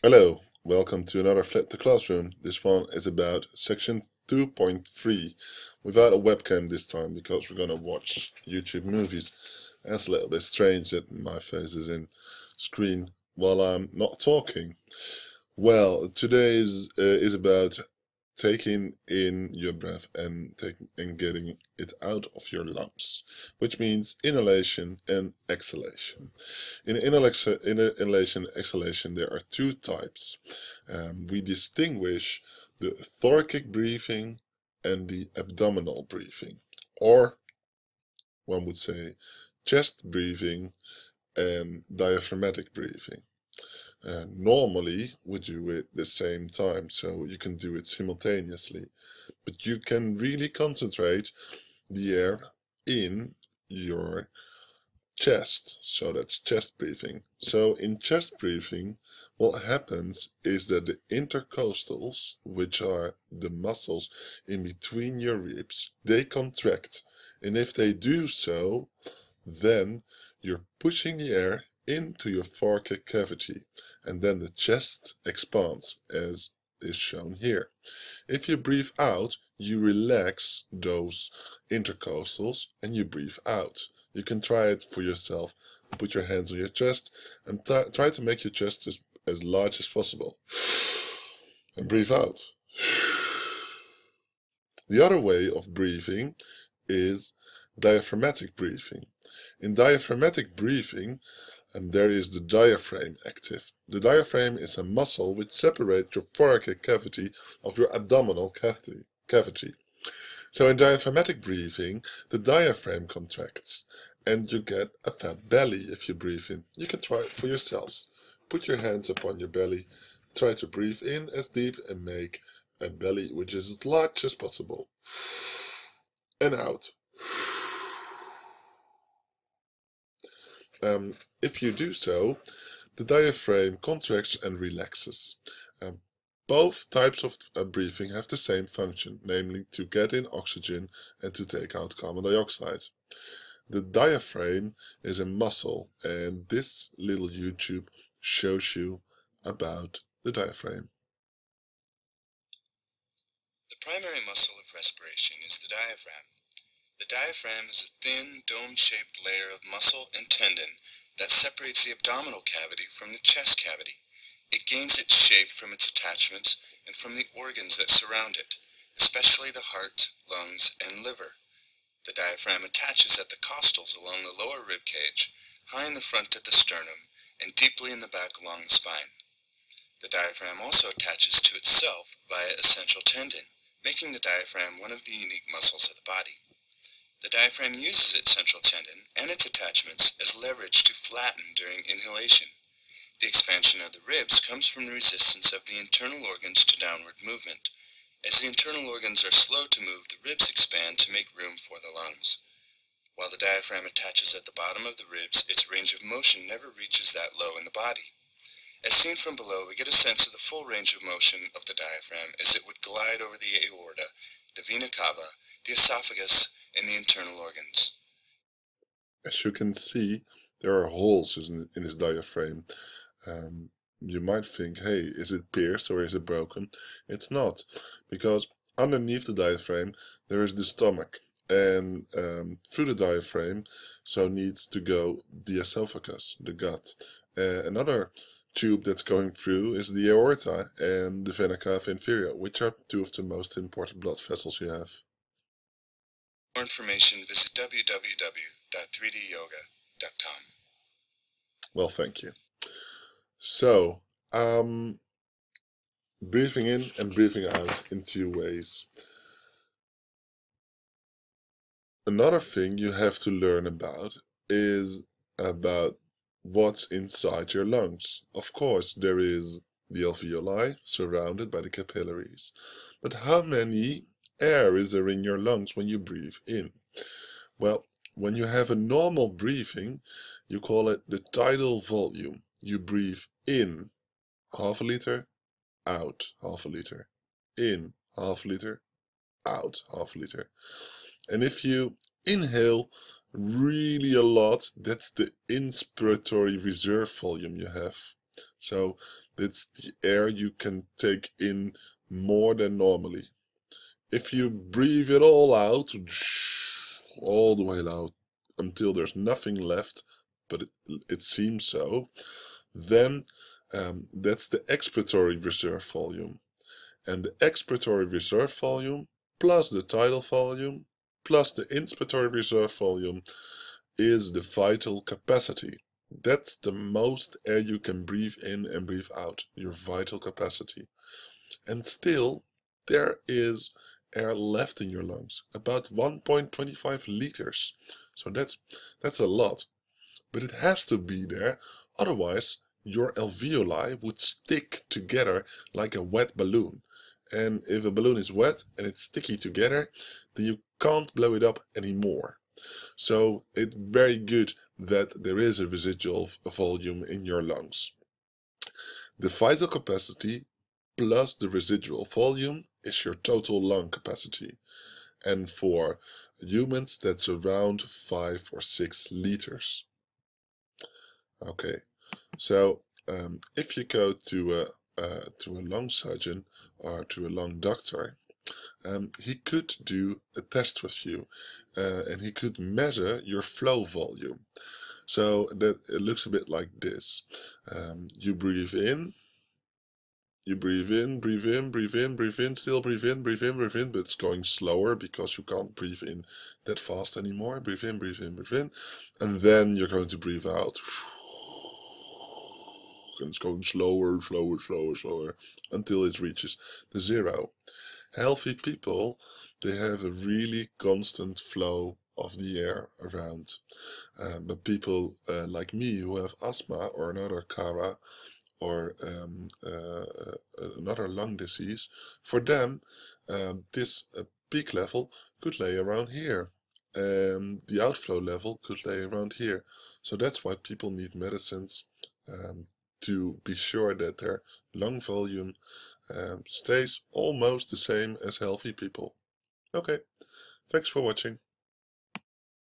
Hello, welcome to another Flip the Classroom. This one is about section 2.3 without a webcam this time because we're gonna watch YouTube movies. That's a little bit strange that my face is in screen while I'm not talking. Well, today's is about taking in your breath and getting it out of your lungs, which means inhalation and exhalation. In inhalation and exhalation, there are two types. We distinguish the thoracic breathing and the abdominal breathing, or one would say chest breathing and diaphragmatic breathing. Normally, we do it the same time, so you can do it simultaneously, but you can really concentrate the air in your chest, so that's chest breathing. So in chest breathing, what happens is that the intercostals, which are the muscles in between your ribs, they contract, and if they do so, then you're pushing the air into your thoracic cavity, and then the chest expands, as is shown here. If you breathe out, you relax those intercostals and you breathe out. You can try it for yourself. Put your hands on your chest and try to make your chest as large as possible. And breathe out. The other way of breathing is diaphragmatic breathing. In diaphragmatic breathing, there is the diaphragm active. The diaphragm is a muscle which separates your thoracic cavity of your abdominal cavity. So in diaphragmatic breathing, the diaphragm contracts and you get a fat belly if you breathe in. You can try it for yourselves. Put your hands upon your belly, try to breathe in as deep and make a belly which is as large as possible. And out. If you do so, the diaphragm contracts and relaxes. Both types of breathing have the same function, namely to get in oxygen and to take out carbon dioxide. The diaphragm is a muscle, and this little YouTube shows you about the diaphragm. The primary muscle of respiration is the diaphragm. The diaphragm is a thin, dome-shaped layer of muscle and tendon that separates the abdominal cavity from the chest cavity. It gains its shape from its attachments and from the organs that surround it, especially the heart, lungs, and liver. The diaphragm attaches at the costals along the lower rib cage, high in the front at the sternum, and deeply in the back along the spine. The diaphragm also attaches to itself via a central tendon, making the diaphragm one of the unique muscles of the body. The diaphragm uses its central tendon and its attachments as leverage to flatten during inhalation. The expansion of the ribs comes from the resistance of the internal organs to downward movement. As the internal organs are slow to move, the ribs expand to make room for the lungs. While the diaphragm attaches at the bottom of the ribs, its range of motion never reaches that low in the body. As seen from below, we get a sense of the full range of motion of the diaphragm as it would glide over the aorta, the vena cava, the esophagus, and the internal organs. As you can see, there are holes in his diaphragm. You might think, hey, is it pierced or is it broken? It's not, because underneath the diaphragm there is the stomach, and through the diaphragm so needs to go the esophagus, the gut. Another tube that's going through is the aorta and the vena cava inferior, which are two of the most important blood vessels you have. For more information, visit www.3dyoga.com. Well, thank you. So, breathing in and breathing out in two ways. Another thing you have to learn about is about what's inside your lungs. Of course, there is the alveoli surrounded by the capillaries. But how many air is there in your lungs when you breathe in? Well, when you have a normal breathing, you call it the tidal volume. You breathe in half a liter, out half a liter, in half a liter, out half a liter. And if you inhale really a lot, that's the inspiratory reserve volume you have. So it's the air you can take in more than normally. If you breathe it all out, all the way out until there's nothing left, but it seems so, then that's the expiratory reserve volume. And the expiratory reserve volume plus the tidal volume plus the inspiratory reserve volume is the vital capacity. That's the most air you can breathe in and breathe out, your vital capacity. And still, there is air left in your lungs, about 1.25 liters. So that's a lot. But it has to be there, otherwise your alveoli would stick together like a wet balloon. And if a balloon is wet and it's sticky together, then you can't blow it up anymore. So it's very good that there is a residual volume in your lungs. The vital capacity plus the residual volume is your total lung capacity. And for humans, that's around 5 or 6 liters. Okay, so if you go to a lung surgeon or to a lung doctor, he could do a test with you, and he could measure your flow volume. So that it looks a bit like this. You breathe in, breathe in, breathe in, breathe in, breathe in, still breathe in, breathe in, breathe in, but it's going slower because you can't breathe in that fast anymore. Breathe in, breathe in, breathe in, and then you're going to breathe out. And it's going slower, slower, slower, slower, until it reaches the zero. Healthy people, they have a really constant flow of the air around. But people like me who have asthma or another CARA or another lung disease, for them this peak level could lay around here. The outflow level could lay around here. So that's why people need medicines to be sure that their lung volume stays almost the same as healthy people. Okay, thanks for watching.